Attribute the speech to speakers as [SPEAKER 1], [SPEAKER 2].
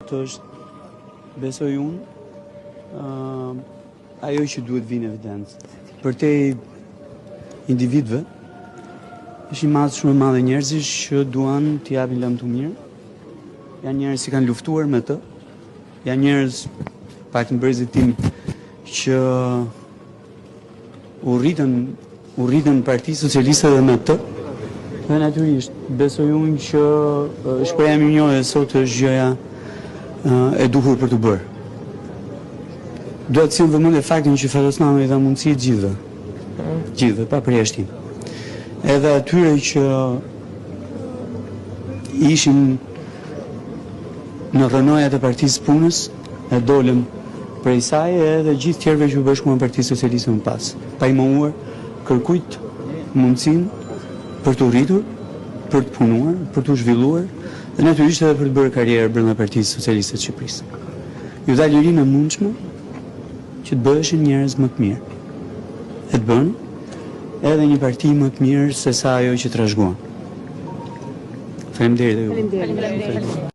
[SPEAKER 1] Është, besoj unë, ajo që duhet vinë evidencë. Për te individëve, është një masë shumë e madhe njerëzish që duan t'i japin lëmë të mirë. Janë njerëz që kanë luftuar me të. Janë njerëz, pak në brezit tim, që u rritën Parti Socialiste dhe me të. Dhe natyrisht, besoj unë që shpreha minjore sot është gjëja e duhur për të bërë. Duhet të sjell vëmendje faktin që Ferosmano i dha mundësi gjithëve, pa përjashtim. Edhe atyre që ishin në rrënojat e Partisë Punës, e dolën prej saj, edhe gjithë tjerëve që u bashkuan Partisë Socialiste më pas. Pa i mohuar kërkujt mundësinë për të rritur, për të punuar, për të zhvilluar, dhe natyrisht edhe për të bërë karrierë brenda Partisë Socialiste të Shqipërisë. Ju dha lirinë e mundshme që të bëheshin njerëz më të mirë. E të bën edhe një parti më të mirë se sa ajo që trashëguan. Faleminderit.